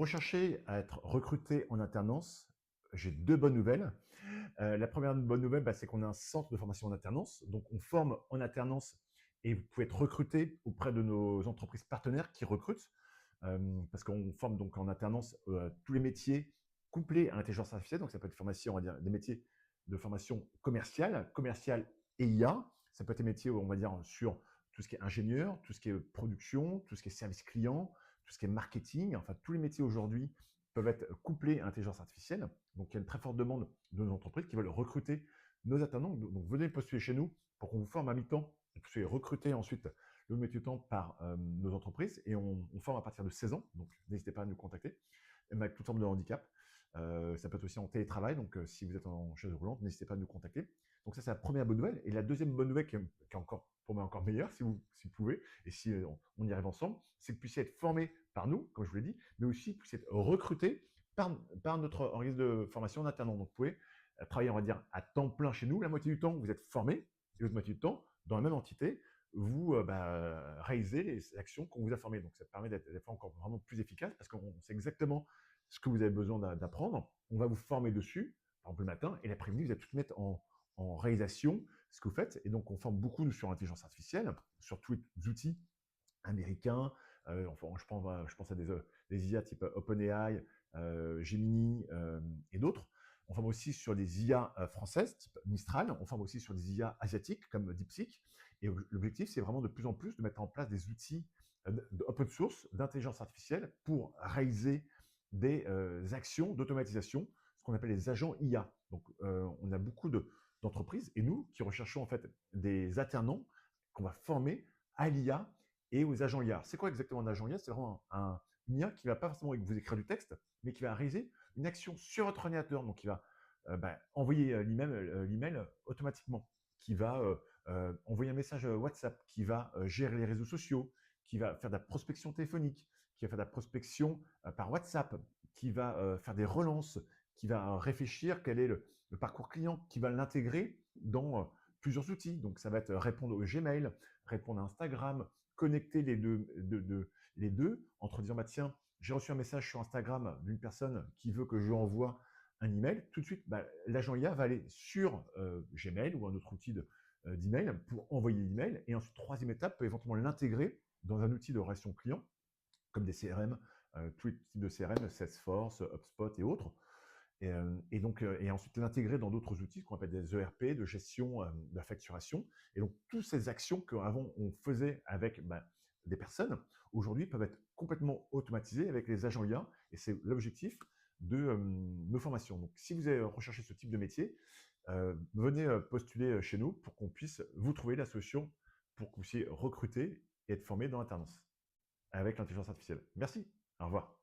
recherchez à être recruté en alternance, j'ai 2 bonnes nouvelles. La première bonne nouvelle, c'est qu'on a un centre de formation en alternance. Donc, on forme en alternance et vous pouvez être recruté auprès de nos entreprises partenaires qui recrutent. Parce qu'on forme donc en alternance tous les métiers couplés à l'intelligence artificielle. Donc, ça peut être formation, on va dire, des métiers de formation commerciale et IA. Ça peut être des métiers, on va dire, sur tout ce qui est ingénieur, tout ce qui est production, tout ce qui est service client, tout ce qui est marketing. Enfin, tous les métiers aujourd'hui peuvent être couplés à l'intelligence artificielle. Donc, il y a une très forte demande de nos entreprises qui veulent recruter nos alternants. Donc, venez postuler chez nous pour qu'on vous forme à mi-temps et que vous soyez recruté ensuite le métier de temps par nos entreprises. Et on forme à partir de 16 ans. Donc, n'hésitez pas à nous contacter, même avec toute forme de handicap. Ça peut être aussi en télétravail. Donc, si vous êtes en chaise roulante, n'hésitez pas à nous contacter. Donc, ça, c'est la première bonne nouvelle. Et la deuxième bonne nouvelle qui est encore, pour moi, encore meilleure, si vous pouvez, et si on y arrive ensemble, c'est que vous puissiez être formé par nous, comme je vous l'ai dit, mais aussi que vous puissiez être recruté par notre organisme de formation en alternant. Donc, vous pouvez travailler, on va dire, à temps plein chez nous. La moitié du temps, vous êtes formé, et l'autre moitié du temps, dans la même entité, vous réalisez les actions qu'on vous a formées. Donc, ça permet d'être des fois encore vraiment plus efficace parce qu'on sait exactement ce que vous avez besoin d'apprendre. On va vous former dessus, par exemple le matin, et l'après-midi, vous allez tout mettre en réalisation ce que vous faites. Et donc, on forme beaucoup nous, sur l'intelligence artificielle, sur tous les outils américains. Enfin, je pense à des IA type OpenAI, Gemini et d'autres. On forme aussi sur des IA françaises, type Mistral. On forme aussi sur des IA asiatiques, comme DeepSeek. Et l'objectif, c'est vraiment de plus en plus de mettre en place des outils open source, d'intelligence artificielle, pour réaliser des actions d'automatisation, ce qu'on appelle les agents IA. Donc, on a beaucoup d'entreprises, et nous, qui recherchons en fait des alternants qu'on va former à l'IA et aux agents IA. C'est quoi exactement un agent IA? C'est vraiment une IA qui ne va pas forcément vous écrire du texte, mais qui va réaliser une action sur votre ordinateur. Donc, qui va envoyer l'email automatiquement, qui va envoyer un message WhatsApp, qui va gérer les réseaux sociaux, qui va faire de la prospection téléphonique, qui va faire de la prospection par WhatsApp, qui va faire des relances, qui va réfléchir quel est le parcours client, qui va l'intégrer dans plusieurs outils. Donc, ça va être répondre au Gmail, répondre à Instagram, connecter les deux entre disant, tiens, j'ai reçu un message sur Instagram d'une personne qui veut que je lui envoie un email. Tout de suite, l'agent IA va aller sur Gmail ou un autre outil d'email pour envoyer l'email. Et ensuite, troisième étape, peut éventuellement l'intégrer dans un outil de relation client, comme des CRM, tous les types de CRM, Salesforce, HubSpot et autres. Et donc, et ensuite l'intégrer dans d'autres outils qu'on appelle des ERP, de gestion de la facturation. Et donc, toutes ces actions qu'avant on faisait avec des personnes, aujourd'hui peuvent être complètement automatisées avec les agents IA. Et c'est l'objectif de nos formations. Donc, si vous avez recherché ce type de métier, venez postuler chez nous pour qu'on puisse vous trouver la solution pour que vous puissiez recruter et être formé dans l'alternance avec l'intelligence artificielle. Merci. Au revoir.